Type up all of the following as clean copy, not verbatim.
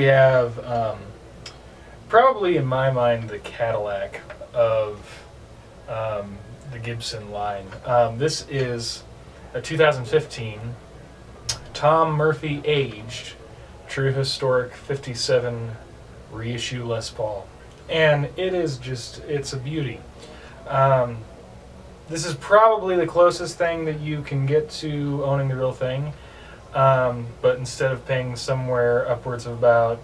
have probably in my mind the Cadillac of the Gibson line. This is a 2015 Tom Murphy aged True Historic 57 reissue Les Paul. And it is just, it's a beauty. This is probably the closest thing that you can get to owning the real thing. But instead of paying somewhere upwards of about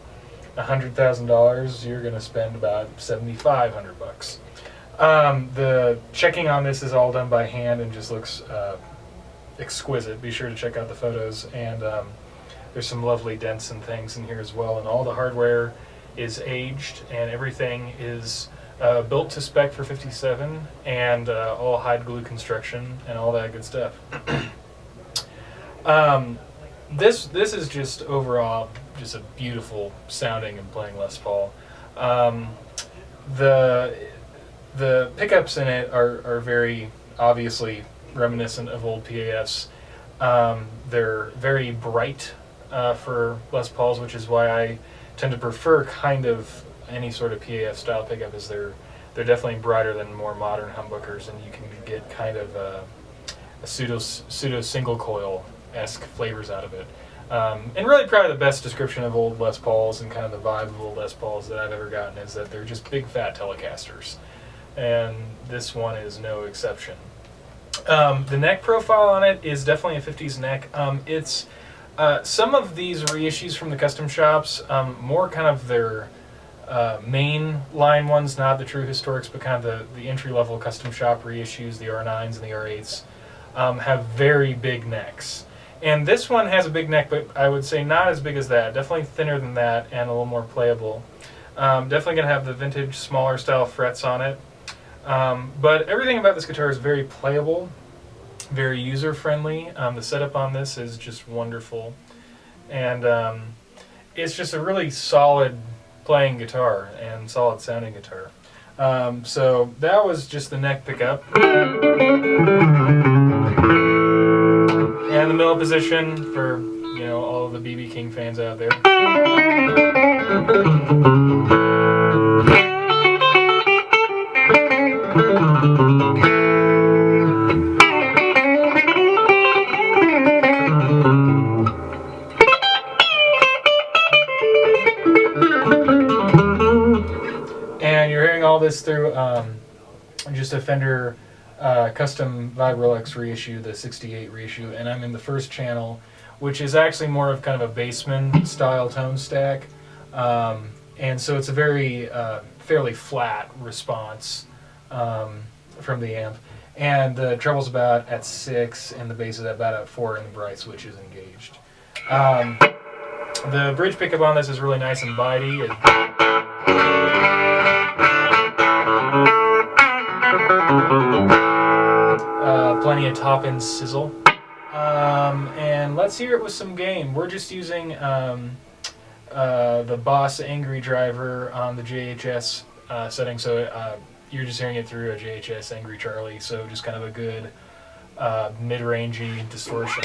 $100,000, you're going to spend about $7,500. The checking on this is all done by hand and just looks exquisite. Be sure to check out the photos, and there's some lovely dents and things in here as well. And all the hardware is aged, and everything is built to spec for 57, and all hide glue construction and all that good stuff. This is just overall just a beautiful sounding and playing Les Paul. The pickups in it are very obviously reminiscent of old PAFs. They're very bright for Les Pauls, which is why I tend to prefer kind of any sort of PAF style pickup, as they're definitely brighter than more modern humbuckers, and you can get kind of a pseudo single coil-esque flavors out of it. And really probably the best description of old Les Pauls and kind of the vibe of old Les Pauls that I've ever gotten is that they're just big fat Telecasters. And this one is no exception. The neck profile on it is definitely a 50s neck. It's some of these reissues from the custom shops, more kind of their main line ones, not the true historics, but kind of the entry-level custom shop reissues, the R9s and the R8s, have very big necks. And this one has a big neck, but I would say not as big as that. Definitely thinner than that and a little more playable. Definitely going to have the vintage, smaller style frets on it. But everything about this guitar is very playable, very user-friendly. The setup on this is just wonderful. And it's just a really solid playing guitar and solid sounding guitar. So that was just the neck pickup. And the middle position for, you know, all of the B.B. King fans out there. And you're hearing all this through just a Fender custom Vibrolex reissue, the 68 reissue, and I'm in the first channel, which is actually more of kind of a Bassman style tone stack, and so it's a very fairly flat response from the amp, and the treble's about at 6 and the bass is about at 4 and the bright switch is engaged. The bridge pickup on this is really nice and bitey. Plenty of top-end sizzle. And let's hear it with some gain. We're just using the Boss Angry driver on the JHS setting, so you're just hearing it through a JHS Angry Charlie, so just kind of a good mid-rangey distortion.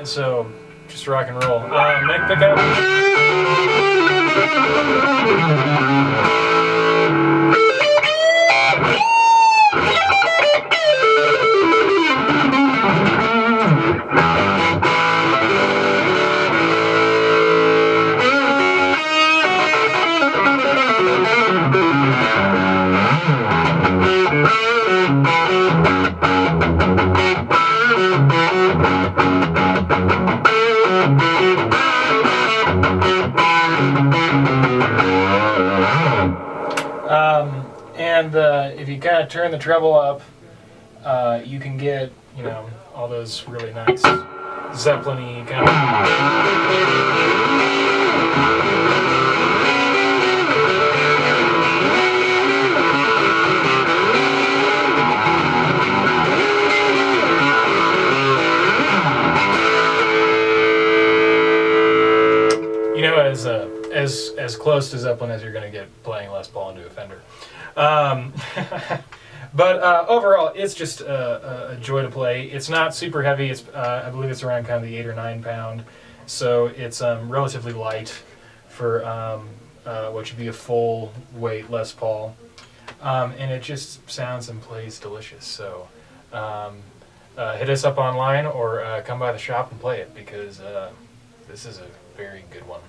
So, just rock and roll. Neck pickup. And if you kind of turn the treble up, you can get, you know, all those really nice Zeppelin-y kind of. As close to Zeppelin as you're going to get playing Les Paul into a Fender. Um, but overall, it's just a joy to play. It's not super heavy. It's I believe it's around kind of the 8 or 9 pound, so it's relatively light for what should be a full weight Les Paul, and it just sounds and plays delicious. So hit us up online or come by the shop and play it because this is a very good one.